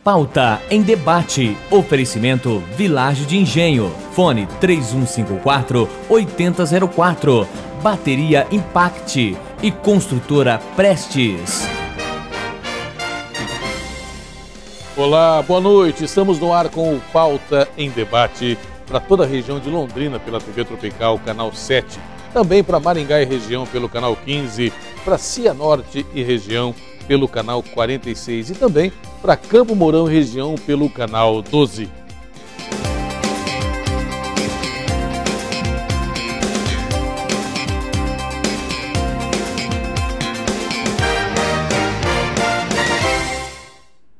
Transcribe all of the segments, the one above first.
Pauta em debate. Oferecimento Village de Engenho. Fone 3154-8004. Bateria Impact e Construtora Prestes. Olá, boa noite. Estamos no ar com o Pauta em Debate para toda a região de Londrina pela TV Tropical, canal 7. Também para Maringá e região pelo canal 15, para Cianorte e região pelo canal 46 e também para Campo Mourão e região pelo canal 12.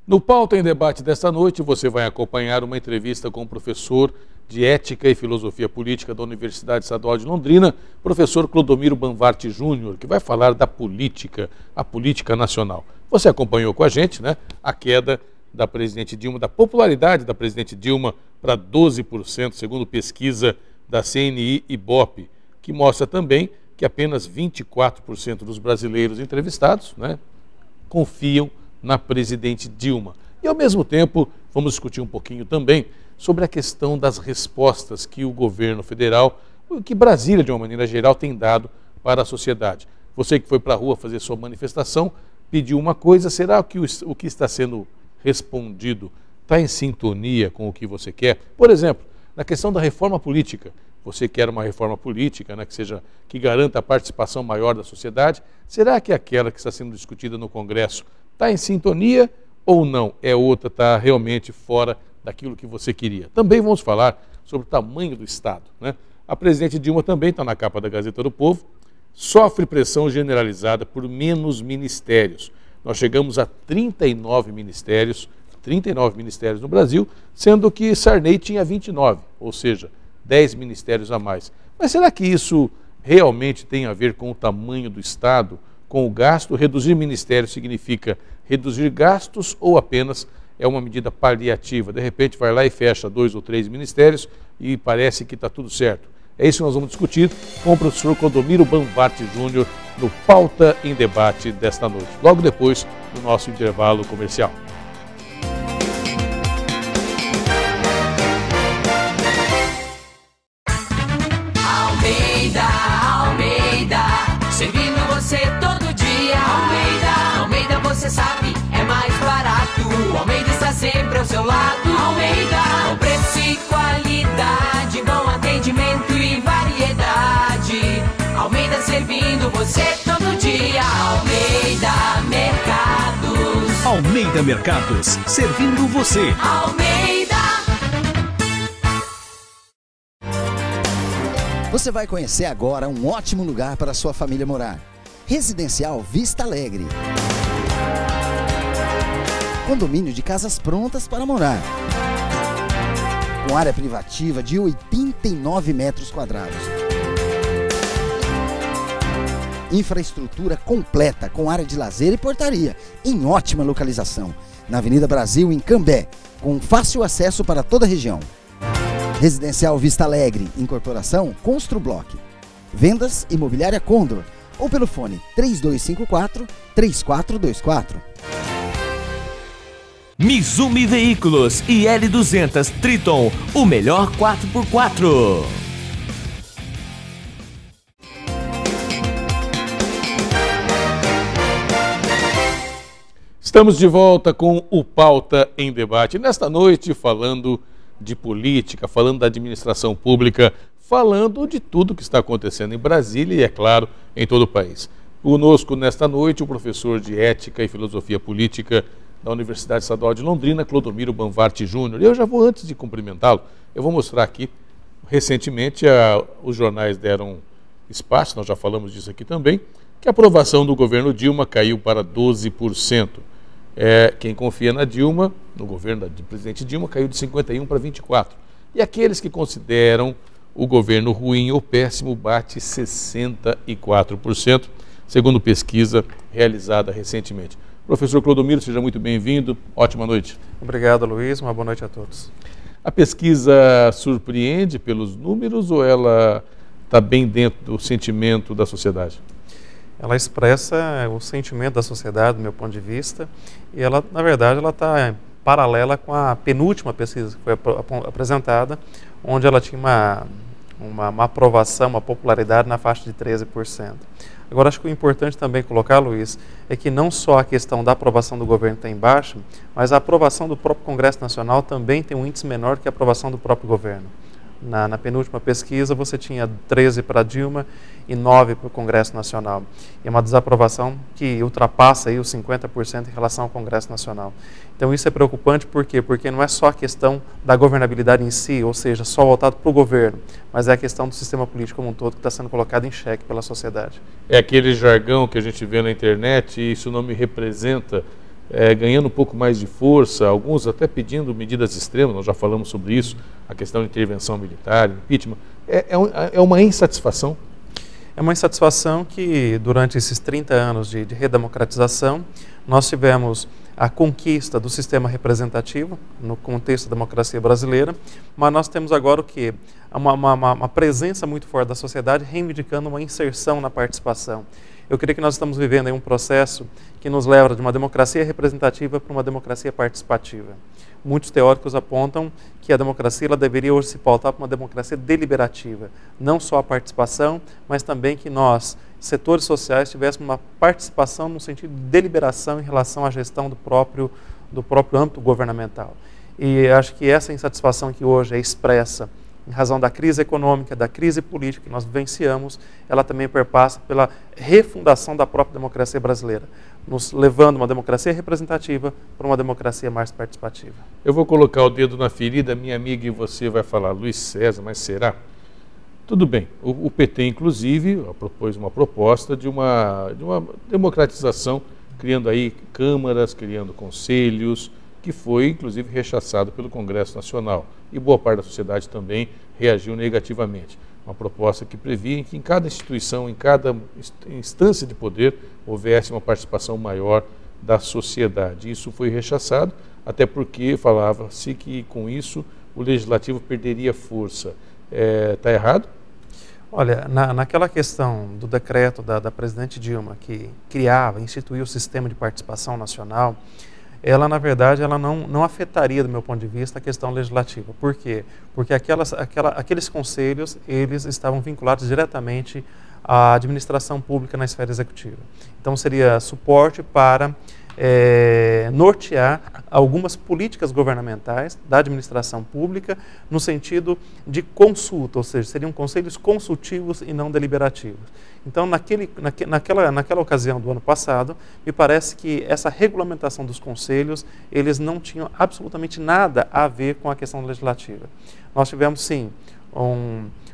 No Pauta em Debate desta noite, você vai acompanhar uma entrevista com o professor de Ética e Filosofia Política da Universidade Estadual de Londrina, professor Clodomiro Banvarte Júnior, que vai falar da política, a política nacional. Você acompanhou com a gente, né, a queda da presidente Dilma, da popularidade da presidente Dilma para 12%, segundo pesquisa da CNI-Ibope, que mostra também que apenas 24% dos brasileiros entrevistados, né, confiam na presidente Dilma. E ao mesmo tempo, vamos discutir um pouquinho também sobre a questão das respostas que o governo federal, que Brasília, de uma maneira geral, tem dado para a sociedade. Você que foi para a rua fazer sua manifestação, pediu uma coisa, será que o que está sendo respondido está em sintonia com o que você quer? Por exemplo, na questão da reforma política, você quer uma reforma política, né, que garanta a participação maior da sociedade, será que aquela que está sendo discutida no Congresso está em sintonia ou não? É outra, está realmente fora daquilo que você queria. Também vamos falar sobre o tamanho do Estado, né? A presidente Dilma também está na capa da Gazeta do Povo, sofre pressão generalizada por menos ministérios. Nós chegamos a 39 ministérios no Brasil, sendo que Sarney tinha 29, ou seja, 10 ministérios a mais. Mas será que isso realmente tem a ver com o tamanho do Estado, com o gasto? Reduzir ministérios significa reduzir gastos ou apenas é uma medida paliativa? De repente vai lá e fecha 2 ou 3 ministérios e parece que está tudo certo. É isso que nós vamos discutir com o professor Clodomiro Banvarte Júnior no Pauta em Debate desta noite, logo depois do nosso intervalo comercial. Servindo você todo dia. Almeida, você sabe, é mais barato. Almeida está sempre ao seu lado. Almeida, com preço e qualidade, bom atendimento e variedade. Almeida servindo você todo dia. Almeida Mercados. Almeida Mercados, servindo você. Almeida. Você vai conhecer agora um ótimo lugar para a sua família morar. Residencial Vista Alegre. Condomínio de casas prontas para morar. Com área privativa de 89 metros quadrados. Infraestrutura completa com área de lazer e portaria, em ótima localização. Na Avenida Brasil, em Cambé, com fácil acesso para toda a região. Residencial Vista Alegre, incorporação Construblock. Vendas Imobiliária Condor ou pelo fone 3254-3424. Mizumi Veículos e L200 Triton, o melhor 4x4. Estamos de volta com o Pauta em Debate. Nesta noite falando de política, falando da administração pública, falando de tudo que está acontecendo em Brasília e, é claro, em todo o país. Conosco nesta noite o professor de Ética e Filosofia Política da Universidade Estadual de Londrina, Clodomiro Banvarte Júnior. E eu já vou, antes de cumprimentá-lo, eu vou mostrar aqui, recentemente os jornais deram espaço, nós já falamos disso aqui também, que a aprovação do governo Dilma caiu para 12%. Quem confia na Dilma, no governo do presidente Dilma, caiu de 51% para 24%. E aqueles que consideram o governo ruim ou péssimo bate 64%, segundo pesquisa realizada recentemente. Professor Clodomiro, seja muito bem-vindo. Ótima noite. Obrigado, Luiz. Uma boa noite a todos. A pesquisa surpreende pelos números ou ela está bem dentro do sentimento da sociedade? Ela expressa o sentimento da sociedade, do meu ponto de vista, e ela, na verdade, ela está paralela com a penúltima pesquisa que foi apresentada, onde ela tinha uma aprovação, uma popularidade na faixa de 13%. Agora, acho que o importante também colocar, Luiz, é que não só a questão da aprovação do governo está em baixa, mas a aprovação do próprio Congresso Nacional também tem um índice menor que a aprovação do próprio governo. Na penúltima pesquisa, você tinha 13 para Dilma e 9 para o Congresso Nacional. É uma desaprovação que ultrapassa aí os 50% em relação ao Congresso Nacional. Então, isso é preocupante, por quê? Porque não é só a questão da governabilidade em si, ou seja, só voltado para o governo, mas é a questão do sistema político como um todo que está sendo colocado em xeque pela sociedade. É aquele jargão que a gente vê na internet, e isso não me representa, ganhando um pouco mais de força, alguns até pedindo medidas extremas, nós já falamos sobre isso, a questão de intervenção militar, impeachment, é uma insatisfação? É uma insatisfação que, durante esses 30 anos de redemocratização, nós tivemos a conquista do sistema representativo, no contexto da democracia brasileira, mas nós temos agora o quê? Uma presença muito forte da sociedade reivindicando uma inserção na participação. Eu creio que nós estamos vivendo aí um processo que nos leva de uma democracia representativa para uma democracia participativa. Muitos teóricos apontam que a democracia ela deveria hoje se pautar para uma democracia deliberativa. Não só a participação, mas também que nós, setores sociais, tivéssemos uma participação no sentido de deliberação em relação à gestão do próprio âmbito governamental. E acho que essa insatisfação que hoje é expressa em razão da crise econômica, da crise política que nós vivenciamos, ela também perpassa pela refundação da própria democracia brasileira, nos levando uma democracia representativa para uma democracia mais participativa. Eu vou colocar o dedo na ferida, minha amiga, e você vai falar, Luiz César, mas será? Tudo bem, o PT, inclusive, propôs uma proposta de uma democratização, criando aí câmaras, criando conselhos, que foi, inclusive, rechaçado pelo Congresso Nacional. E boa parte da sociedade também reagiu negativamente. Uma proposta que previa que em cada instituição, em cada instância de poder, houvesse uma participação maior da sociedade. Isso foi rechaçado, até porque falava-se que, com isso, o Legislativo perderia força. Está errado? Olha, naquela questão do decreto da presidente Dilma, que instituiu o sistema de participação nacional, ela, na verdade, ela não afetaria, do meu ponto de vista, a questão legislativa. Por quê? Porque aqueles conselhos, eles estavam vinculados diretamente à administração pública na esfera executiva. Então, seria suporte para nortear algumas políticas governamentais da administração pública no sentido de consulta, ou seja, seriam conselhos consultivos e não deliberativos. Então, naquela ocasião do ano passado, me parece que essa regulamentação dos conselhos, eles não tinham absolutamente nada a ver com a questão legislativa. Nós tivemos, sim,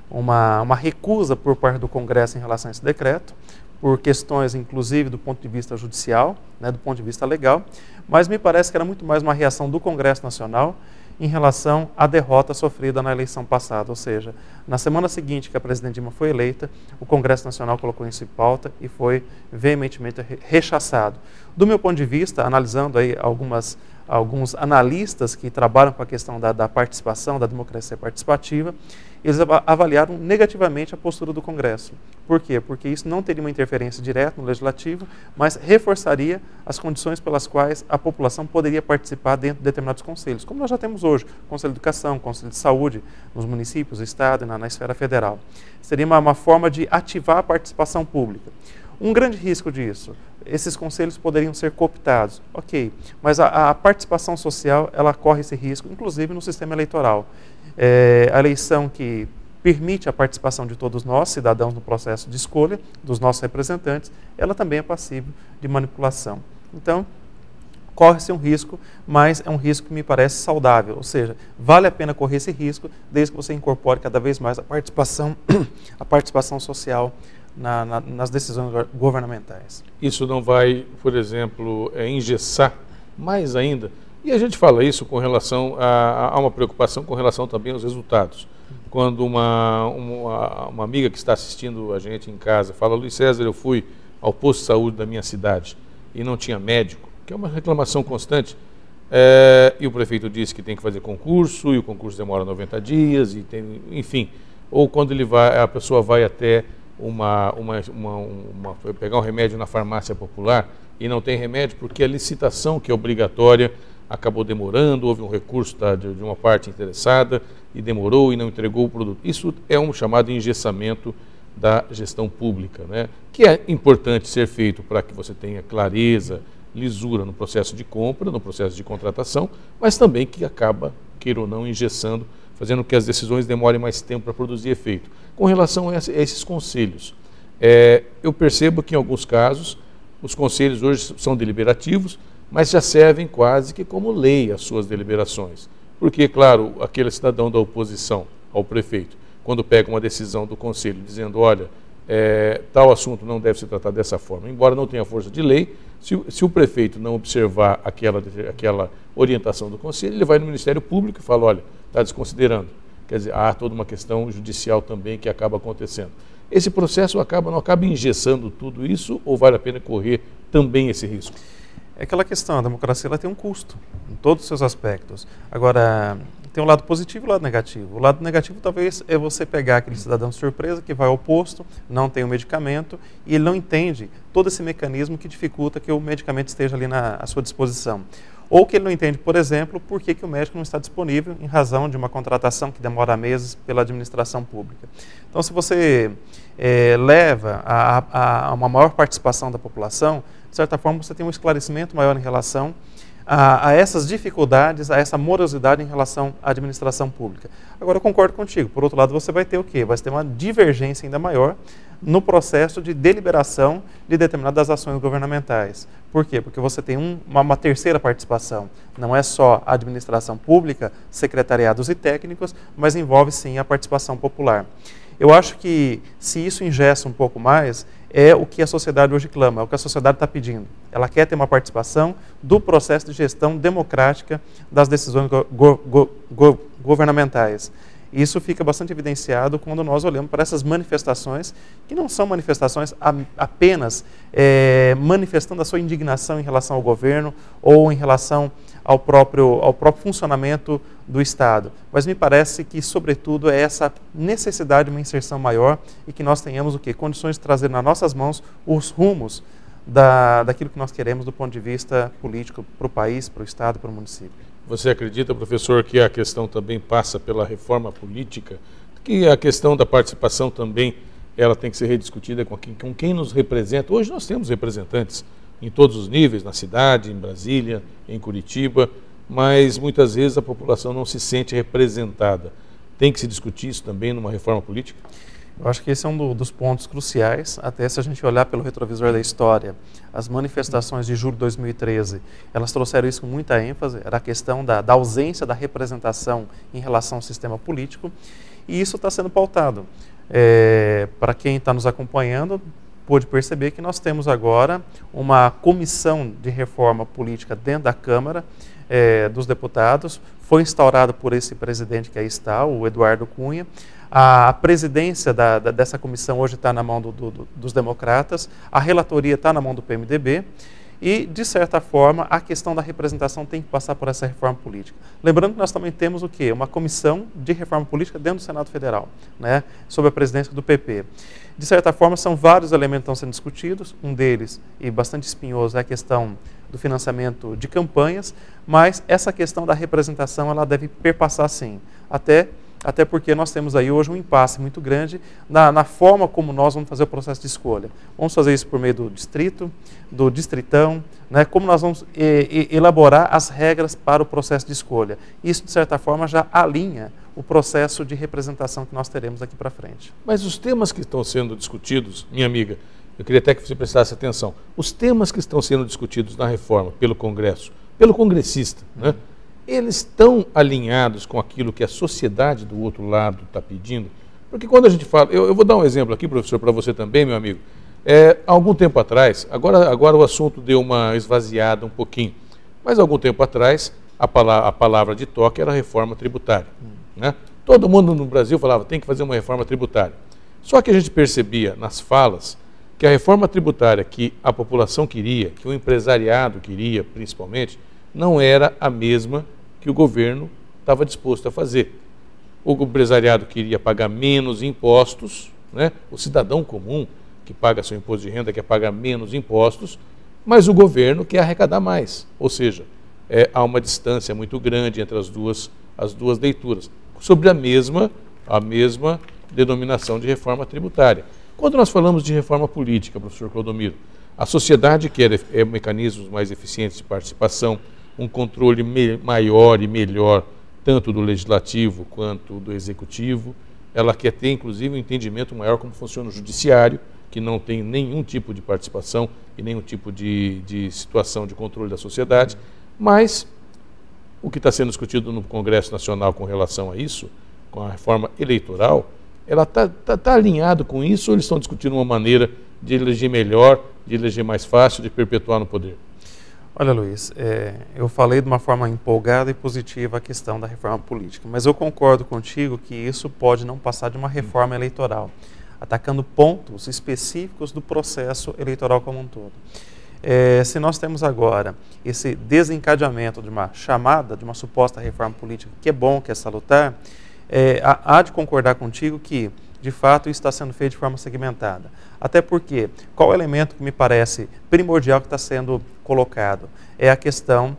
uma recusa por parte do Congresso em relação a esse decreto, por questões, inclusive, do ponto de vista judicial, do ponto de vista legal, mas me parece que era muito mais uma reação do Congresso Nacional em relação à derrota sofrida na eleição passada, ou seja, na semana seguinte que a presidente Dilma foi eleita, o Congresso Nacional colocou isso em pauta e foi veementemente rechaçado. Do meu ponto de vista, analisando aí alguns analistas que trabalham com a questão da participação, da democracia participativa, eles avaliaram negativamente a postura do Congresso. Por quê? Porque isso não teria uma interferência direta no Legislativo, mas reforçaria as condições pelas quais a população poderia participar dentro de determinados conselhos, como nós já temos hoje, Conselho de Educação, Conselho de Saúde, nos municípios, no Estado e na esfera federal. Seria uma forma de ativar a participação pública. Um grande risco disso, esses conselhos poderiam ser cooptados, ok, mas a participação social, ela corre esse risco, inclusive no sistema eleitoral. A eleição que permite a participação de todos nós, cidadãos, no processo de escolha dos nossos representantes, ela também é passível de manipulação. Então, corre-se um risco, mas é um risco que me parece saudável, ou seja, vale a pena correr esse risco desde que você incorpore cada vez mais a participação social nas decisões governamentais. Isso não vai, por exemplo, engessar mais ainda? E a gente fala isso com relação a uma preocupação com relação também aos resultados. Quando uma amiga que está assistindo a gente em casa fala, Luiz César, eu fui ao posto de saúde da minha cidade e não tinha médico, que é uma reclamação constante, e o prefeito disse que tem que fazer concurso, e o concurso demora 90 dias, e tem, enfim. Ou quando a pessoa vai até pegar um remédio na farmácia popular e não tem remédio porque a licitação que é obrigatória acabou demorando, houve um recurso de uma parte interessada e demorou e não entregou o produto. Isso é um chamado engessamento da gestão pública, né? Que é importante ser feito para que você tenha clareza, lisura no processo de compra, no processo de contratação, mas também que acaba, queira ou não, engessando, fazendo com que as decisões demorem mais tempo para produzir efeito. Com relação a esses conselhos, eu percebo que em alguns casos os conselhos hoje são deliberativos, mas já servem quase que como lei as suas deliberações. Porque, claro, aquele cidadão da oposição ao prefeito, quando pega uma decisão do conselho dizendo, olha, tal assunto não deve ser tratado dessa forma, embora não tenha força de lei, se o prefeito não observar aquela orientação do conselho, ele vai no Ministério Público e fala, olha, está desconsiderando. Quer dizer, há toda uma questão judicial também que acaba acontecendo. Esse processo não acaba engessando tudo isso ou vale a pena correr também esse risco? É aquela questão, a democracia ela tem um custo em todos os seus aspectos. Agora, tem um lado positivo e um lado negativo. O lado negativo talvez é você pegar aquele cidadão de surpresa que vai ao posto, não tem o medicamento e ele não entende todo esse mecanismo que dificulta que o medicamento esteja ali à sua disposição. Ou que ele não entende, por exemplo, por que o médico não está disponível em razão de uma contratação que demora meses pela administração pública. Então, se você leva a uma maior participação da população, de certa forma você tem um esclarecimento maior em relação a essas dificuldades, a essa morosidade em relação à administração pública. Agora, eu concordo contigo. Por outro lado, você vai ter o quê? Vai ter uma divergência ainda maior no processo de deliberação de determinadas ações governamentais. Por quê? Porque você tem uma terceira participação. Não é só a administração pública, secretariados e técnicos, mas envolve sim a participação popular. Eu acho que se isso engessa um pouco mais, é o que a sociedade hoje clama, é o que a sociedade está pedindo. Ela quer ter uma participação do processo de gestão democrática das decisões governamentais. Isso fica bastante evidenciado quando nós olhamos para essas manifestações, que não são manifestações apenas manifestando a sua indignação em relação ao governo ou em relação ao próprio funcionamento do Estado. Mas me parece que, sobretudo, é essa necessidade de uma inserção maior e que nós tenhamos o quê? Condições de trazer nas nossas mãos os rumos daquilo que nós queremos do ponto de vista político para o país, para o Estado, para o município. Você acredita, professor, que a questão também passa pela reforma política, que a questão da participação também ela tem que ser rediscutida com quem nos representa? Hoje nós temos representantes em todos os níveis, na cidade, em Brasília, em Curitiba, mas muitas vezes a população não se sente representada. Tem que se discutir isso também numa reforma política? Eu acho que esse é um dos pontos cruciais, até se a gente olhar pelo retrovisor da história. As manifestações de julho de 2013, elas trouxeram isso com muita ênfase, era a questão da ausência da representação em relação ao sistema político, e isso está sendo pautado. Para quem está nos acompanhando, pôde perceber que nós temos agora uma comissão de reforma política dentro da Câmara dos Deputados, foi instaurado por esse presidente que aí está, o Eduardo Cunha. A presidência dessa comissão hoje está na mão dos democratas, a relatoria está na mão do PMDB e, de certa forma, a questão da representação tem que passar por essa reforma política. Lembrando que nós também temos o quê? Uma comissão de reforma política dentro do Senado Federal, né? Sob a presidência do PP. De certa forma, são vários elementos que estão sendo discutidos, um deles, e bastante espinhoso, é a questão do financiamento de campanhas, mas essa questão da representação ela deve perpassar sim, até porque nós temos aí hoje um impasse muito grande na forma como nós vamos fazer o processo de escolha. Vamos fazer isso por meio do distrito, do distritão, né? Como nós vamos elaborar as regras para o processo de escolha. Isso, de certa forma, já alinha o processo de representação que nós teremos daqui para frente. Mas os temas que estão sendo discutidos, minha amiga, eu queria até que você prestasse atenção, os temas que estão sendo discutidos na reforma pelo Congresso, pelo congressista, né? Eles estão alinhados com aquilo que a sociedade do outro lado está pedindo? Porque quando a gente fala, eu vou dar um exemplo aqui, professor, para você também, meu amigo. Há algum tempo atrás, agora o assunto deu uma esvaziada um pouquinho, mas há algum tempo atrás a palavra de toque era reforma tributária, né? Todo mundo no Brasil falava, tem que fazer uma reforma tributária. Só que a gente percebia nas falas que a reforma tributária que a população queria, que o empresariado queria principalmente, não era a mesma que o governo estava disposto a fazer. O empresariado queria pagar menos impostos, né? O cidadão comum que paga seu imposto de renda quer pagar menos impostos, mas o governo quer arrecadar mais. Ou seja, há uma distância muito grande entre as duas leituras, sobre a mesma denominação de reforma tributária. Quando nós falamos de reforma política, professor Clodomiro, a sociedade quer mecanismos mais eficientes de participação, um controle maior e melhor, tanto do legislativo quanto do executivo. Ela quer ter, inclusive, um entendimento maior como funciona o judiciário, que não tem nenhum tipo de participação e nenhum tipo de situação de controle da sociedade. Mas o que está sendo discutido no Congresso Nacional com relação a isso, com a reforma eleitoral, ela está alinhado com isso, ou eles estão discutindo uma maneira de eleger melhor, de eleger mais fácil, de perpetuar no poder? Olha, Luiz, eu falei de uma forma empolgada e positiva a questão da reforma política, mas eu concordo contigo que isso pode não passar de uma reforma eleitoral, atacando pontos específicos do processo eleitoral como um todo. Se nós temos agora esse desencadeamento de uma chamada, de uma suposta reforma política, que é bom, que é salutar, há de concordar contigo que, de fato, isso está sendo feito de forma segmentada. Até porque, qual elemento que me parece primordial que está sendo colocado? É a questão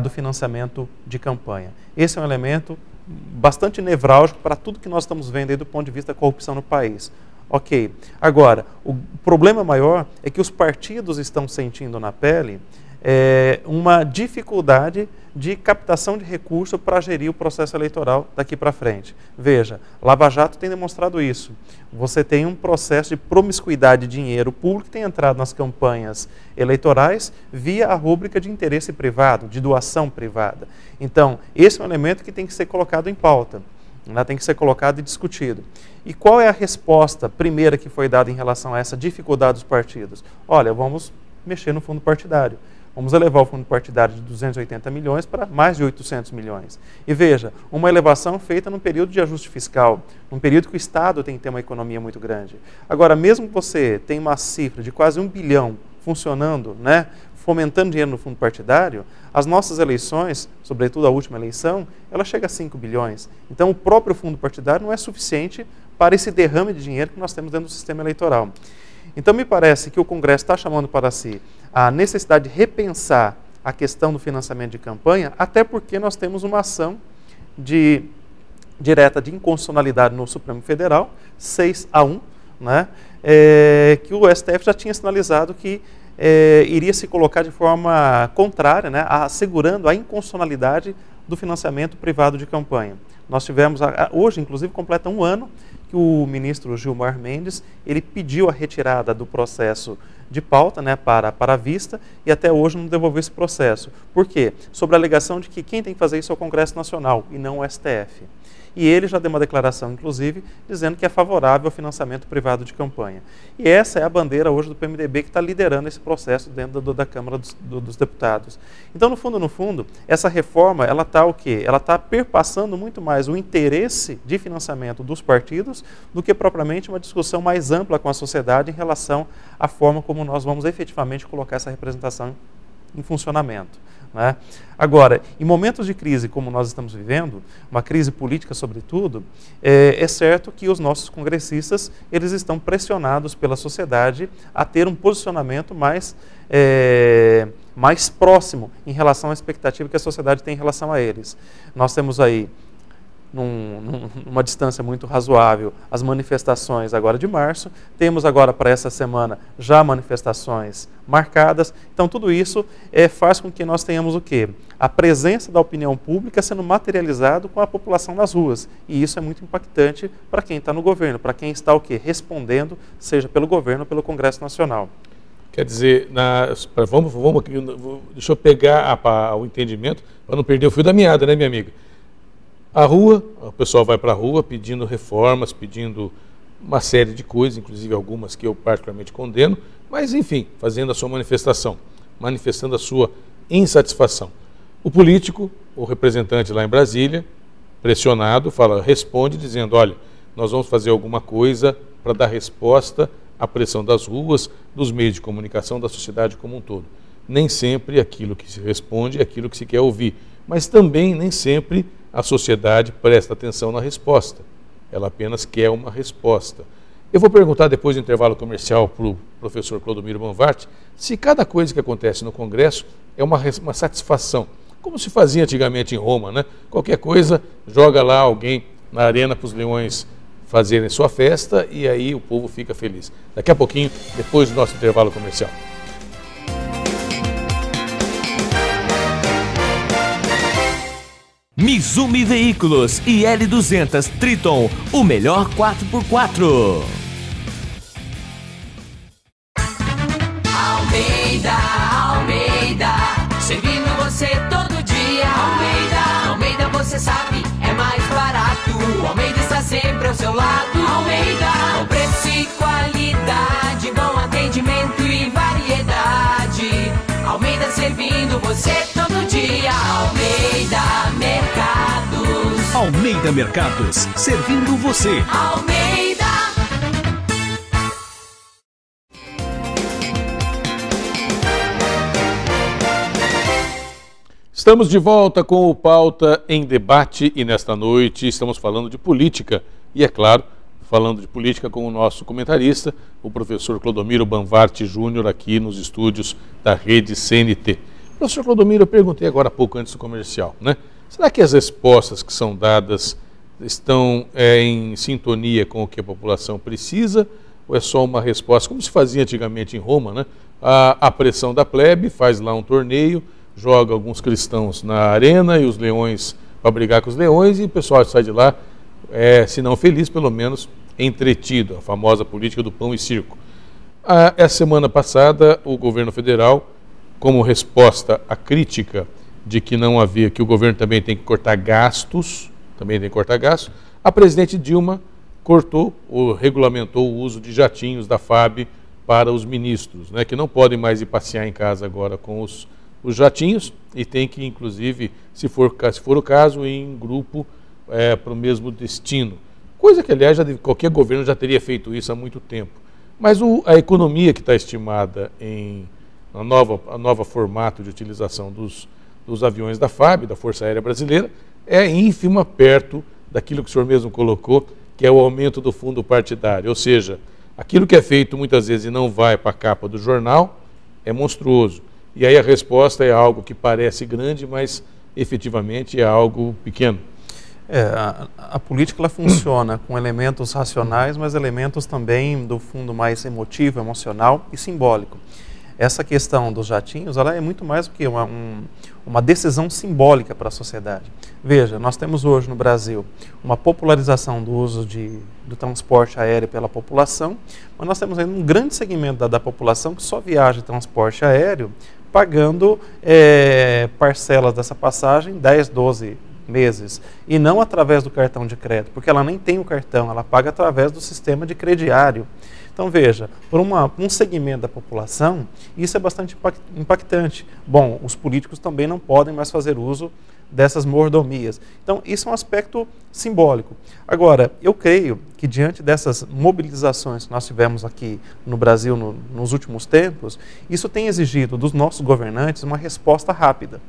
do financiamento de campanha. Esse é um elemento bastante nevrálgico para tudo que nós estamos vendo aí do ponto de vista da corrupção no país. Ok. Agora, o problema maior é que os partidos estão sentindo na pele uma dificuldade de captação de recursos para gerir o processo eleitoral daqui para frente. Veja, Lava Jato tem demonstrado isso. Você tem um processo de promiscuidade de dinheiro público que tem entrado nas campanhas eleitorais via a rúbrica de interesse privado, de doação privada. Então, esse é um elemento que tem que ser colocado em pauta, né? Tem que ser colocado e discutido. E qual é a resposta primeira que foi dada em relação a essa dificuldade dos partidos? Olha, vamos mexer no fundo partidário. Vamos elevar o fundo partidário de 280 milhões para mais de 800 milhões. E veja, uma elevação feita num período de ajuste fiscal, num período que o Estado tem que ter uma economia muito grande. Agora, mesmo que você tenha uma cifra de quase 1 bilhão funcionando, né, fomentando dinheiro no fundo partidário, as nossas eleições, sobretudo a última eleição, ela chega a 5 bilhões. Então, o próprio fundo partidário não é suficiente para esse derrame de dinheiro que nós temos dentro do sistema eleitoral. Então, me parece que o Congresso está chamando para si a necessidade de repensar a questão do financiamento de campanha, até porque nós temos uma ação direta de inconstitucionalidade no Supremo Federal, 6-1, né, que o STF já tinha sinalizado que iria se colocar de forma contrária, né, assegurando a inconstitucionalidade do financiamento privado de campanha. Nós tivemos, hoje, inclusive, completa um ano, que o ministro Gilmar Mendes, ele pediu a retirada do processo de pauta, né, para a vista, e até hoje não devolveu esse processo. Por quê? Sobre a alegação de que quem tem que fazer isso é o Congresso Nacional e não o STF. E ele já deu uma declaração, inclusive, dizendo que é favorável ao financiamento privado de campanha. E essa é a bandeira hoje do PMDB que está liderando esse processo dentro da Câmara dos Deputados. Então, no fundo, essa reforma, ela está o quê? Ela está perpassando muito mais o interesse de financiamento dos partidos do que propriamente uma discussão mais ampla com a sociedade em relação à forma como nós vamos efetivamente colocar essa representação em funcionamento, né? Agora, em momentos de crise como nós estamos vivendo, uma crise política sobretudo, é certo que os nossos congressistas, eles estão pressionados pela sociedade a ter um posicionamento mais próximo em relação à expectativa que a sociedade tem em relação a eles. Nós temos aí, numa distância muito razoável, as manifestações agora de março, temos agora para essa semana já manifestações marcadas, então tudo isso faz com que nós tenhamos o quê? A presença da opinião pública sendo materializado com a população nas ruas, e isso é muito impactante para quem está no governo, para quem está o quê? Respondendo, seja pelo governo ou pelo Congresso Nacional. Quer dizer, deixa eu pegar o entendimento, para não perder o fio da meada, né, minha amiga? A rua, o pessoal vai para a rua pedindo reformas, pedindo uma série de coisas, inclusive algumas que eu particularmente condeno, mas enfim, fazendo a sua manifestação, manifestando a sua insatisfação. O político, o representante lá em Brasília, pressionado, responde dizendo, olha, nós vamos fazer alguma coisa para dar resposta à pressão das ruas, dos meios de comunicação, da sociedade como um todo. Nem sempre aquilo que se responde é aquilo que se quer ouvir, mas também nem sempre a sociedade presta atenção na resposta. Ela apenas quer uma resposta. Eu vou perguntar depois do intervalo comercial para o professor Clodomiro Bonfarte se cada coisa que acontece no Congresso é uma satisfação como se fazia antigamente em Roma, né? Qualquer coisa, joga lá alguém na arena para os leões fazerem sua festa e aí o povo fica feliz. Daqui a pouquinho, depois do nosso intervalo comercial. Mizumi Veículos e L200 Triton, o melhor 4x4. Almeida, Almeida, servindo você todo dia. Almeida, Almeida, você sabe, é mais barato. Almeida está sempre ao seu lado. Almeida, com preço e qualidade, bom atendimento e variedade. Almeida servindo você todo dia. Almeida Mercados. Almeida Mercados, servindo você. Almeida. Estamos de volta com o Pauta em Debate e nesta noite estamos falando de política e, é claro, falando de política com o nosso comentarista, o professor Clodomiro Banvart Júnior, aqui nos estúdios da Rede CNT. Professor Clodomiro, eu perguntei agora há pouco antes do comercial, né? Será que as respostas que são dadas estão em sintonia com o que a população precisa ou é só uma resposta, como se fazia antigamente em Roma, né? A pressão da plebe, faz lá um torneio, joga alguns cristãos na arena e os leões para brigar com os leões e o pessoal sai de lá, se não feliz, pelo menos entretido, a famosa política do pão e circo. Essa semana passada, o governo federal, como resposta à crítica de que não havia, que o governo também tem que cortar gastos, a presidente Dilma cortou ou regulamentou o uso de jatinhos da FAB para os ministros, né, que não podem mais ir passear em casa agora com os jatinhos e tem que, inclusive, se for o caso, ir em grupo para o mesmo destino. Coisa que, aliás, qualquer governo já teria feito isso há muito tempo. Mas a economia que está estimada a nova formato de utilização dos aviões da FAB, da Força Aérea Brasileira, é ínfima perto daquilo que o senhor mesmo colocou, que é o aumento do fundo partidário. Ou seja, aquilo que é feito muitas vezes e não vai para a capa do jornal é monstruoso. E aí a resposta é algo que parece grande, mas efetivamente é algo pequeno. A política ela funciona com elementos racionais, mas elementos também do fundo mais emotivo, emocional e simbólico. Essa questão dos jatinhos ela é muito mais do que uma decisão simbólica para a sociedade. Veja, nós temos hoje no Brasil uma popularização do uso do transporte aéreo pela população, mas nós temos ainda um grande segmento da população que só viaja em transporte aéreo pagando parcelas dessa passagem 10, 12 meses, e não através do cartão de crédito, porque ela nem tem o cartão, ela paga através do sistema de crediário. Então veja, por um segmento da população, isso é bastante impactante. Bom, os políticos também não podem mais fazer uso dessas mordomias. Então isso é um aspecto simbólico. Agora, eu creio que diante dessas mobilizações que nós tivemos aqui no Brasil nos últimos tempos, isso tem exigido dos nossos governantes uma resposta rápida.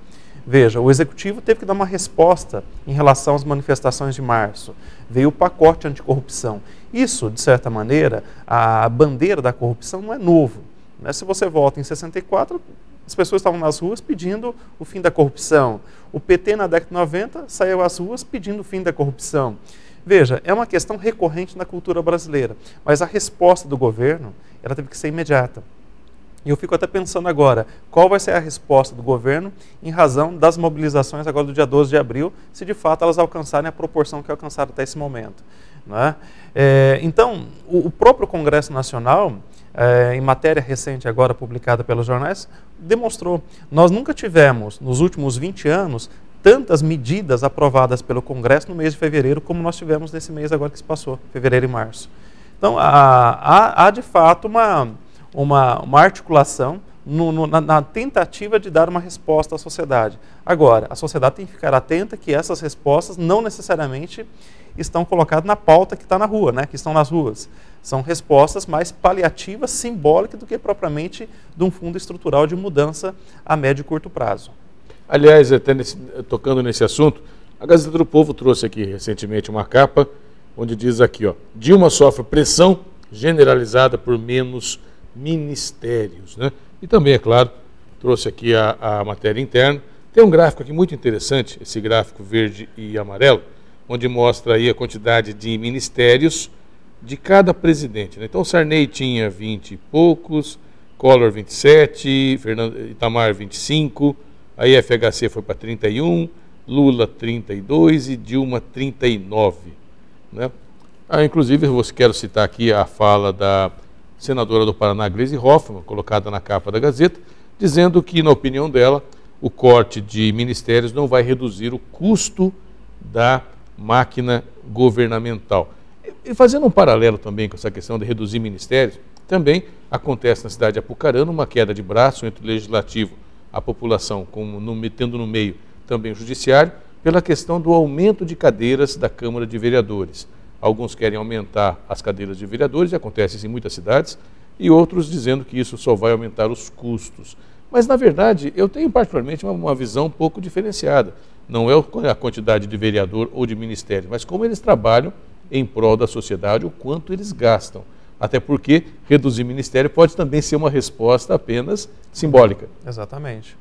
Veja, o Executivo teve que dar uma resposta em relação às manifestações de março. Veio o pacote anticorrupção. Isso, de certa maneira, a bandeira da corrupção não é novo, né? Se você volta em 64, as pessoas estavam nas ruas pedindo o fim da corrupção. O PT, na década de 90, saiu às ruas pedindo o fim da corrupção. Veja, é uma questão recorrente na cultura brasileira, mas a resposta do governo ela teve que ser imediata. E eu fico até pensando agora, qual vai ser a resposta do governo em razão das mobilizações agora do dia 12 de abril, se de fato elas alcançarem a proporção que alcançaram até esse momento, não é? Então, o próprio Congresso Nacional, em matéria recente agora publicada pelos jornais, demonstrou, nós nunca tivemos, nos últimos 20 anos, tantas medidas aprovadas pelo Congresso no mês de fevereiro, como nós tivemos nesse mês agora que se passou, fevereiro e março. Então, há de fato uma articulação na tentativa de dar uma resposta à sociedade. Agora, a sociedade tem que ficar atenta que essas respostas não necessariamente estão colocadas na pauta que está na rua, né, que estão nas ruas. São respostas mais paliativas, simbólicas, do que propriamente de um fundo estrutural de mudança a médio e curto prazo. Aliás, até tocando nesse assunto, a Gazeta do Povo trouxe aqui recentemente uma capa onde diz aqui, ó, Dilma sofre pressão generalizada por menos ministérios, né? E também, é claro, trouxe aqui a matéria interna, Tem um gráfico aqui muito interessante, esse gráfico verde e amarelo, onde mostra aí a quantidade de ministérios de cada presidente, né? Então, Sarney tinha 20 e poucos, Collor 27, Itamar 25, aí FHC foi para 31, Lula 32 e Dilma 39, né? Inclusive, eu quero citar aqui a fala da senadora do Paraná, Gleisi Hoffmann, colocada na capa da Gazeta, dizendo que, na opinião dela, o corte de ministérios não vai reduzir o custo da máquina governamental. E fazendo um paralelo também com essa questão de reduzir ministérios, também acontece na cidade de Apucarana uma queda de braço entre o legislativo, a população, tendo no meio também o judiciário, pela questão do aumento de cadeiras da Câmara de Vereadores. Alguns querem aumentar as cadeiras de vereadores, e acontece isso em muitas cidades, e outros dizendo que isso só vai aumentar os custos. Mas, na verdade, eu tenho particularmente uma visão um pouco diferenciada. Não é a quantidade de vereador ou de ministério, mas como eles trabalham em prol da sociedade, o quanto eles gastam. Até porque reduzir ministério pode também ser uma resposta apenas simbólica. Exatamente.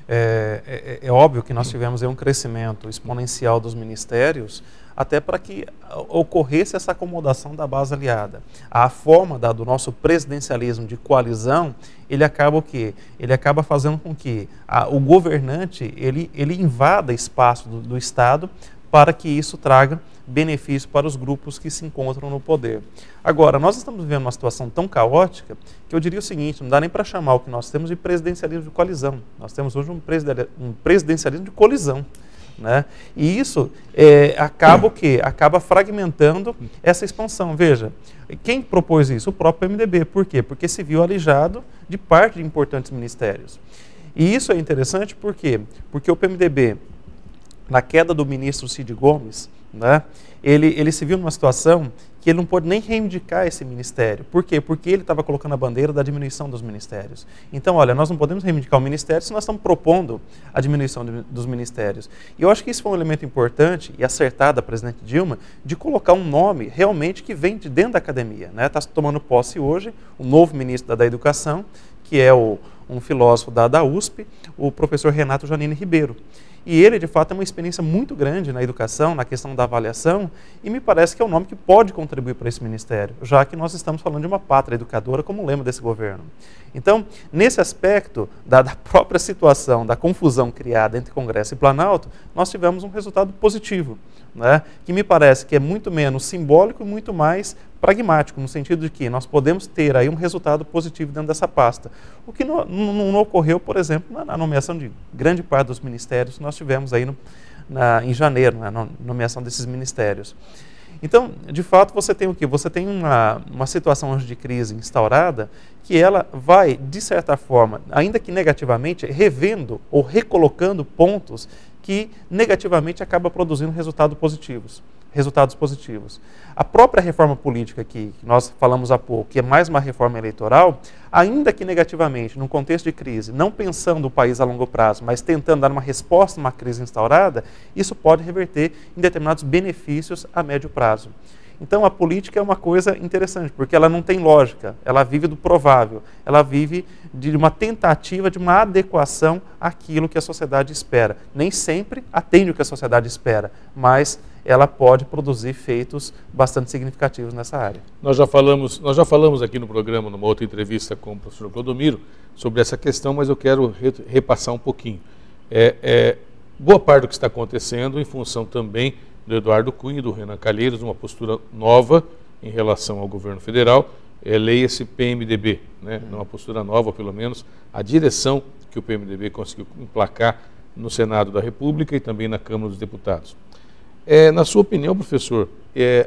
É óbvio que nós tivemos aí um crescimento exponencial dos ministérios, até para que ocorresse essa acomodação da base aliada. A forma do nosso presidencialismo de coalizão, ele acaba o quê? Ele acaba fazendo com que o governante ele invada espaço do Estado para que isso traga benefício para os grupos que se encontram no poder. Agora, nós estamos vivendo uma situação tão caótica que eu diria o seguinte, não dá nem para chamar o que nós temos de presidencialismo de coalizão. Nós temos hoje um presidencialismo de colisão, né? E isso acaba o quê? Acaba fragmentando essa expansão. Veja, quem propôs isso? O próprio PMDB. Por quê? Porque se viu alijado de parte de importantes ministérios. E isso é interessante por quê? Porque o PMDB, na queda do ministro Cid Gomes, né, ele se viu numa situação que ele não pôde nem reivindicar esse ministério. Por quê? Porque ele estava colocando a bandeira da diminuição dos ministérios. Então, olha, nós não podemos reivindicar o ministério se nós estamos propondo a diminuição dos ministérios. E eu acho que isso foi um elemento importante e acertado da presidente Dilma de colocar um nome realmente que vem de dentro da academia, né? Está tomando posse hoje o novo ministro da Educação, que é um filósofo da USP, o professor Renato Janine Ribeiro. E ele, de fato, tem uma experiência muito grande na educação, na questão da avaliação, e me parece que é um nome que pode contribuir para esse ministério, já que nós estamos falando de uma pátria educadora como lema desse governo. Então, nesse aspecto da própria situação, da confusão criada entre Congresso e Planalto, nós tivemos um resultado positivo, né, que me parece que é muito menos simbólico e muito mais pragmático, no sentido de que nós podemos ter aí um resultado positivo dentro dessa pasta. O que não ocorreu, por exemplo, na nomeação de grande parte dos ministérios que nós tivemos aí em janeiro, na nomeação desses ministérios. Então, de fato, você tem o quê? Você tem uma situação de crise instaurada que ela vai, de certa forma, ainda que negativamente, revendo ou recolocando pontos que negativamente acaba produzindo resultados positivos. A própria reforma política que nós falamos há pouco, que é mais uma reforma eleitoral, ainda que negativamente, num contexto de crise, não pensando o país a longo prazo, mas tentando dar uma resposta a uma crise instaurada, isso pode reverter em determinados benefícios a médio prazo. Então, a política é uma coisa interessante, porque ela não tem lógica, ela vive do provável, ela vive de uma tentativa de uma adequação àquilo que a sociedade espera. Nem sempre atende o que a sociedade espera, mas ela pode produzir feitos bastante significativos nessa área. Nós já falamos aqui no programa, numa outra entrevista com o professor Clodomiro, sobre essa questão, mas eu quero repassar um pouquinho. Boa parte do que está acontecendo em função também do Eduardo Cunha e do Renan Calheiros, uma postura nova em relação ao governo federal, leia-se PMDB, né? Uma postura nova, pelo menos, a direção que o PMDB conseguiu emplacar no Senado da República e também na Câmara dos Deputados. Na sua opinião, professor,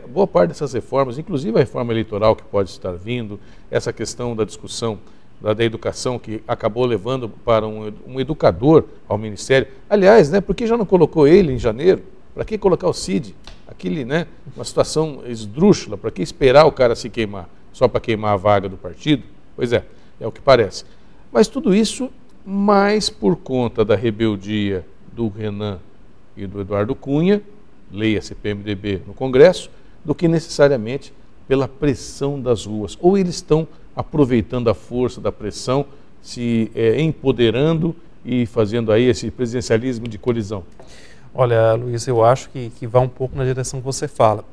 boa parte dessas reformas, inclusive a reforma eleitoral que pode estar vindo, essa questão da discussão da educação que acabou levando para um educador ao Ministério, aliás, né, por que já não colocou ele em janeiro? Para que colocar o Cid? Aquele, né, uma situação esdrúxula, para que esperar o cara se queimar? Só para queimar a vaga do partido? Pois é o que parece. Mas tudo isso mais por conta da rebeldia do Renan e do Eduardo Cunha, leia-se PMDB no Congresso, do que necessariamente pela pressão das ruas. Ou eles estão aproveitando a força da pressão, se empoderando e fazendo aí esse presidencialismo de colisão? Olha, Luiz, eu acho que vai um pouco na direção que você fala.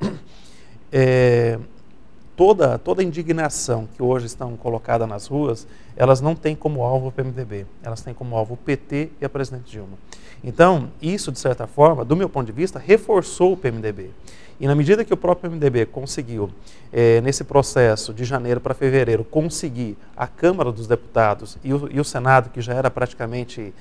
Toda a indignação que hoje estão colocada nas ruas, elas não têm como alvo o PMDB, elas têm como alvo o PT e a presidente Dilma. Então, isso, de certa forma, do meu ponto de vista, reforçou o PMDB. E na medida que o próprio PMDB conseguiu, nesse processo de janeiro para fevereiro, conseguir a Câmara dos Deputados e o Senado, que já era praticamente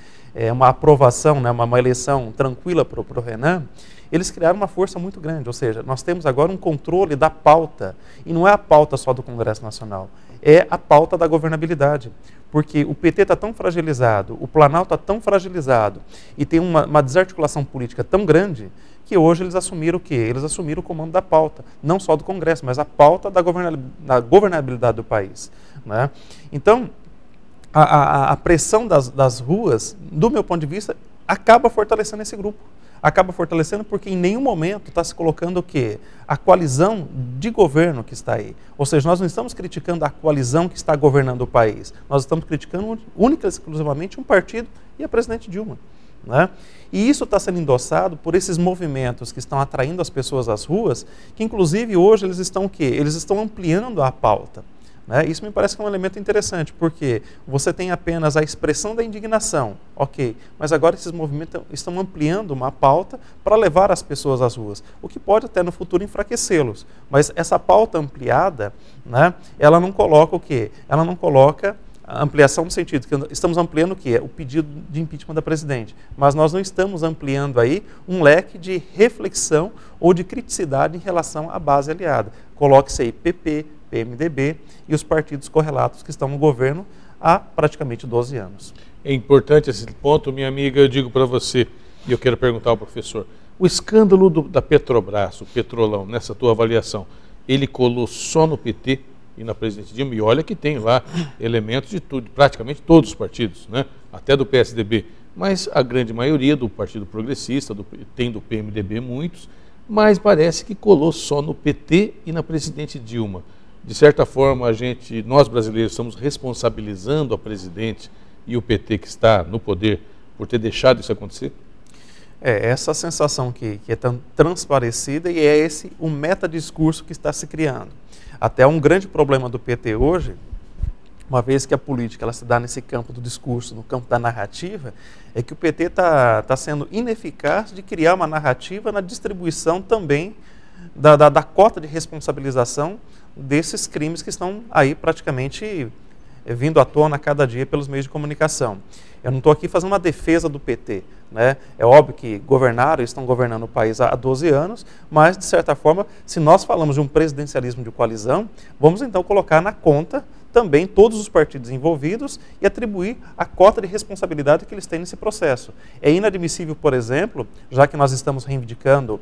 uma aprovação, né, uma eleição tranquila para o Renan, eles criaram uma força muito grande. Ou seja, nós temos agora um controle da pauta, e não é a pauta só do Congresso Nacional, é a pauta da governabilidade. Porque o PT está tão fragilizado, o Planalto está tão fragilizado, e tem uma desarticulação política tão grande, que hoje eles assumiram o quê? Eles assumiram o comando da pauta, não só do Congresso, mas a pauta da governabilidade do país, né? Então, a pressão das ruas, do meu ponto de vista, acaba fortalecendo esse grupo. Acaba fortalecendo porque em nenhum momento está se colocando o quê? A coalizão de governo que está aí. Ou seja, nós não estamos criticando a coalizão que está governando o país. Nós estamos criticando única e exclusivamente um partido e a presidente Dilma, né? E isso está sendo endossado por esses movimentos que estão atraindo as pessoas às ruas, que inclusive hoje eles estão o quê? Eles estão ampliando a pauta. Isso me parece que é um elemento interessante, porque você tem apenas a expressão da indignação, ok, mas agora esses movimentos estão ampliando uma pauta para levar as pessoas às ruas, o que pode até no futuro enfraquecê-los, mas essa pauta ampliada, né, ela não coloca o quê? Ela não coloca a ampliação no sentido que estamos ampliando o quê? O pedido de impeachment da presidente, mas nós não estamos ampliando aí um leque de reflexão ou de criticidade em relação à base aliada. Coloque-se aí PP, PMDB e os partidos correlatos que estão no governo há praticamente 12 anos. É importante esse ponto, minha amiga, eu digo para você, e eu quero perguntar ao professor, o escândalo da Petrobras, o Petrolão, nessa tua avaliação, ele colou só no PT e na presidente Dilma? E olha que tem lá elementos de tudo, praticamente todos os partidos, né? Até do PSDB, mas a grande maioria do Partido Progressista, tem do PMDB muitos, mas parece que colou só no PT e na presidente Dilma. De certa forma, nós brasileiros estamos responsabilizando a presidente e o PT que está no poder por ter deixado isso acontecer? Essa sensação que é tão transparecida, e é esse o metadiscurso que está se criando. Até um grande problema do PT hoje, uma vez que a política ela se dá nesse campo do discurso, no campo da narrativa, é que o PT está sendo ineficaz de criar uma narrativa na distribuição também da cota de responsabilização desses crimes que estão aí praticamente vindo à tona a cada dia pelos meios de comunicação. Eu não estou aqui fazendo uma defesa do PT, né? É óbvio que estão governando o país há 12 anos, mas, de certa forma, se nós falamos de um presidencialismo de coalizão, vamos então colocar na conta também todos os partidos envolvidos e atribuir a cota de responsabilidade que eles têm nesse processo. É inadmissível, por exemplo, já que nós estamos reivindicando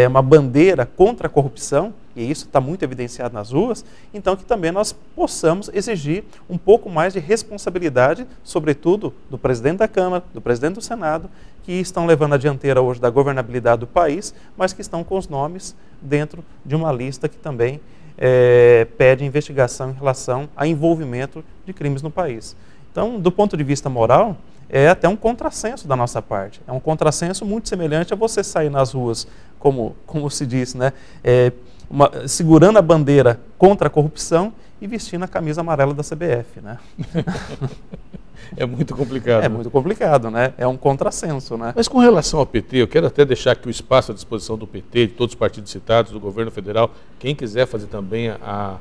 uma bandeira contra a corrupção, e isso está muito evidenciado nas ruas, então que também nós possamos exigir um pouco mais de responsabilidade, sobretudo do presidente da Câmara, do presidente do Senado, que estão levando a dianteira hoje da governabilidade do país, mas que estão com os nomes dentro de uma lista que também pede investigação em relação a envolvimento de crimes no país. Então, do ponto de vista moral, é até um contrassenso da nossa parte. É um contrassenso muito semelhante a você sair nas ruas, como se diz, né, segurando a bandeira contra a corrupção e vestindo a camisa amarela da CBF, né? É muito complicado. É muito complicado, né? É um contrassenso, né? Mas com relação ao PT, eu quero até deixar aqui o espaço à disposição do PT, de todos os partidos citados, do governo federal, quem quiser fazer também a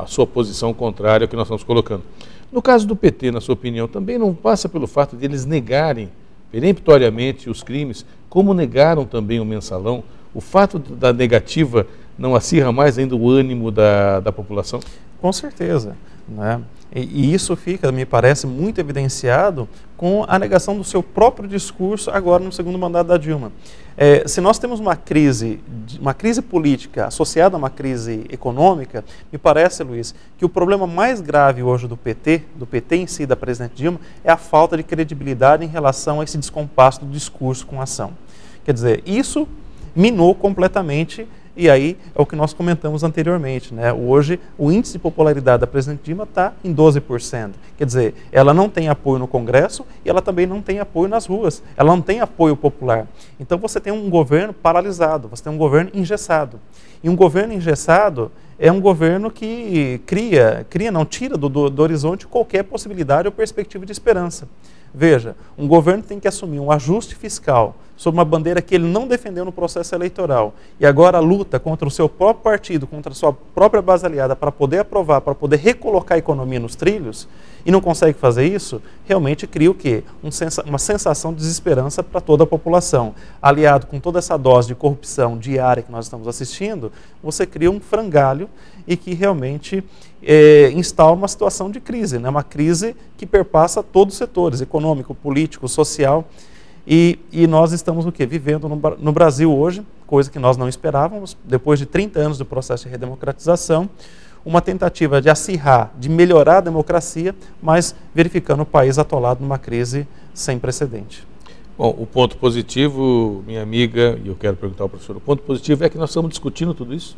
sua posição contrária ao que nós estamos colocando. No caso do PT, na sua opinião, também não passa pelo fato de eles negarem peremptoriamente os crimes, como negaram também o mensalão? O fato da negativa não acirra mais ainda o ânimo da população? Com certeza, né? E isso fica, me parece, muito evidenciado com a negação do seu próprio discurso agora no segundo mandato da Dilma. Se nós temos uma crise política associada a uma crise econômica, me parece, Luiz, que o problema mais grave hoje do PT em si, da presidente Dilma, é a falta de credibilidade em relação a esse descompasso do discurso com a ação. Quer dizer, isso minou completamente E aí é o que nós comentamos anteriormente, né? Hoje o índice de popularidade da presidente Dilma está em 12%. Quer dizer, ela não tem apoio no Congresso e ela também não tem apoio nas ruas. Ela não tem apoio popular. Então você tem um governo paralisado, você tem um governo engessado. E um governo engessado é um governo que tira do horizonte qualquer possibilidade ou perspectiva de esperança. Veja, um governo tem que assumir um ajuste fiscal sob uma bandeira que ele não defendeu no processo eleitoral e agora luta contra o seu próprio partido, contra a sua própria base aliada para poder aprovar, para poder recolocar a economia nos trilhos e não consegue fazer isso, realmente cria o quê? Uma sensação de desesperança para toda a população. Aliado com toda essa dose de corrupção diária que nós estamos assistindo, você cria um frangalho e que realmente instala uma situação de crise, né? Uma crise que perpassa todos os setores, econômico, político, social. E nós estamos o quê? Vivendo no Brasil hoje, coisa que nós não esperávamos, depois de 30 anos do processo de redemocratização, uma tentativa de acirrar, de melhorar a democracia, mas verificando o país atolado numa crise sem precedente. Bom, o ponto positivo, minha amiga, e eu quero perguntar ao professor, o ponto positivo é que nós estamos discutindo tudo isso?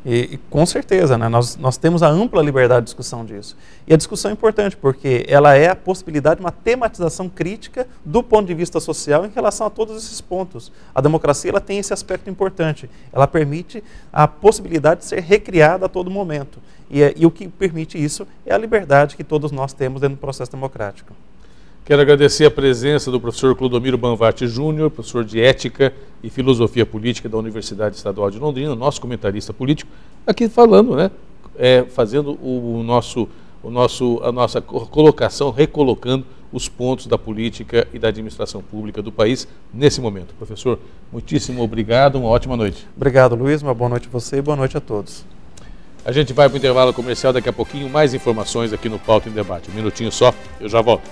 E com certeza, né? Nós temos a ampla liberdade de discussão disso. E a discussão é importante porque ela é a possibilidade de uma tematização crítica do ponto de vista social em relação a todos esses pontos. A democracia ela tem esse aspecto importante. Ela permite a possibilidade de ser recriada a todo momento. E o que permite isso é a liberdade que todos nós temos dentro do processo democrático. Quero agradecer a presença do professor Clodomiro Banvart Júnior, professor de Ética e Filosofia Política da Universidade Estadual de Londrina, nosso comentarista político, aqui falando, né, fazendo a nossa colocação, recolocando os pontos da política e da administração pública do país nesse momento. Professor, muitíssimo obrigado, uma ótima noite. Obrigado, Luiz, uma boa noite a você e boa noite a todos. A gente vai para o intervalo comercial, daqui a pouquinho mais informações aqui no Pauta em Debate. Um minutinho só, eu já volto.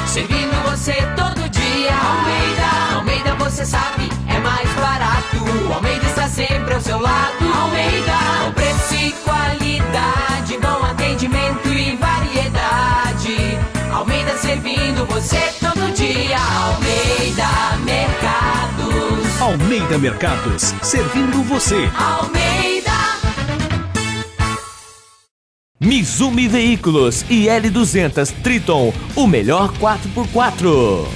Servindo você todo dia. Almeida, você sabe, é mais barato. Almeida está sempre ao seu lado. Almeida, com preço e qualidade, bom atendimento e variedade. Almeida servindo você todo dia. Almeida Mercados. Almeida Mercados, servindo você. Almeida. Mizumi Veículos e L200 Triton, o melhor 4x4.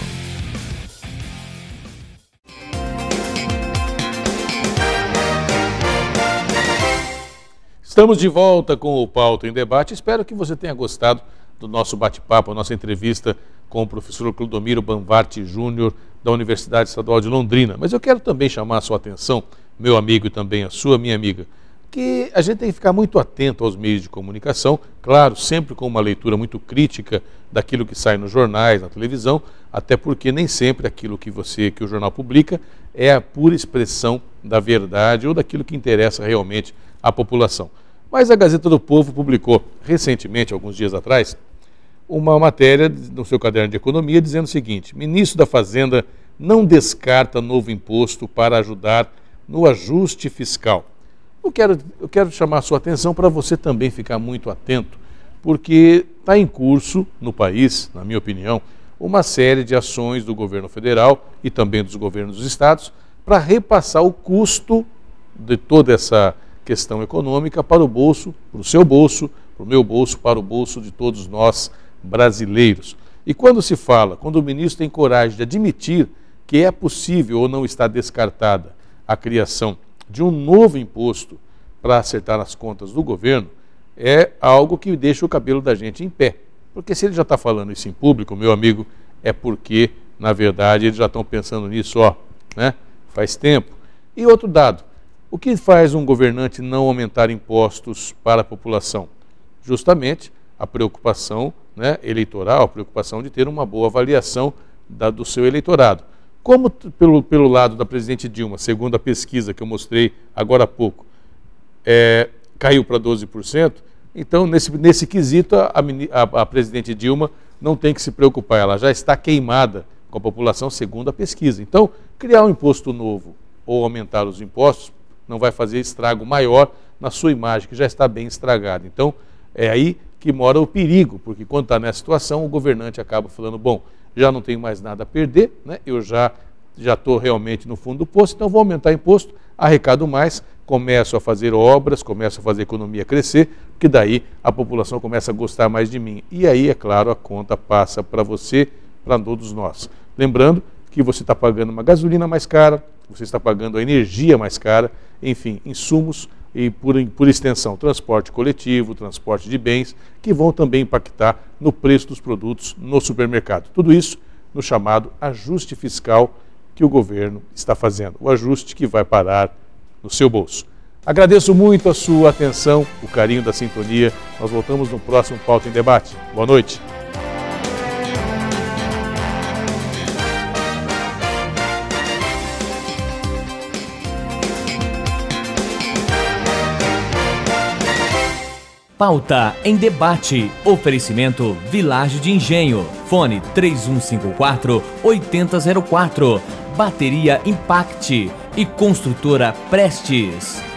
Estamos de volta com o Pauta em Debate. Espero que você tenha gostado do nosso bate-papo, a nossa entrevista com o professor Clodomiro Banvart Júnior, da Universidade Estadual de Londrina. Mas eu quero também chamar a sua atenção, meu amigo e também a sua, minha amiga, que a gente tem que ficar muito atento aos meios de comunicação, claro, sempre com uma leitura muito crítica daquilo que sai nos jornais, na televisão, até porque nem sempre aquilo que o jornal publica é a pura expressão da verdade ou daquilo que interessa realmente à população. Mas a Gazeta do Povo publicou recentemente, alguns dias atrás, uma matéria no seu caderno de economia dizendo o seguinte: ministro da Fazenda não descarta novo imposto para ajudar no ajuste fiscal. Eu quero chamar a sua atenção para você também ficar muito atento, porque está em curso no país, na minha opinião, uma série de ações do governo federal e também dos governos dos estados para repassar o custo de toda essa questão econômica para o bolso, para o seu bolso, para o meu bolso, para o bolso de todos nós brasileiros. E quando o ministro tem coragem de admitir que é possível ou não está descartada a criação de um novo imposto para acertar as contas do governo, é algo que deixa o cabelo da gente em pé. Porque se ele já está falando isso em público, meu amigo, é porque, na verdade, eles já estão pensando nisso, faz tempo. E outro dado, o que faz um governante não aumentar impostos para a população? Justamente a preocupação eleitoral, a preocupação de ter uma boa avaliação do seu eleitorado. Como pelo lado da presidente Dilma, segundo a pesquisa que eu mostrei agora há pouco, caiu para 12%, então nesse quesito a presidente Dilma não tem que se preocupar, ela já está queimada com a população segundo a pesquisa. Então, criar um imposto novo ou aumentar os impostos não vai fazer estrago maior na sua imagem, que já está bem estragada. Então, é aí que mora o perigo, porque quando está nessa situação, o governante acaba falando, bom, já não tenho mais nada a perder, né? Eu já estou realmente no fundo do poço, então vou aumentar imposto, arrecado mais, começo a fazer obras, começo a fazer a economia crescer, porque daí a população começa a gostar mais de mim. E aí, é claro, a conta passa para você, para todos nós. Lembrando que você está pagando uma gasolina mais cara, você está pagando a energia mais cara, enfim, insumos e, por extensão, transporte coletivo, transporte de bens, que vão também impactar no preço dos produtos no supermercado. Tudo isso no chamado ajuste fiscal que o governo está fazendo, o ajuste que vai parar no seu bolso. Agradeço muito a sua atenção, o carinho da sintonia. Nós voltamos no próximo Pauta em Debate. Boa noite. Pauta em Debate. Oferecimento Vilagem de Engenho. Fone 3154-8004. Bateria Impact e Construtora Prestes.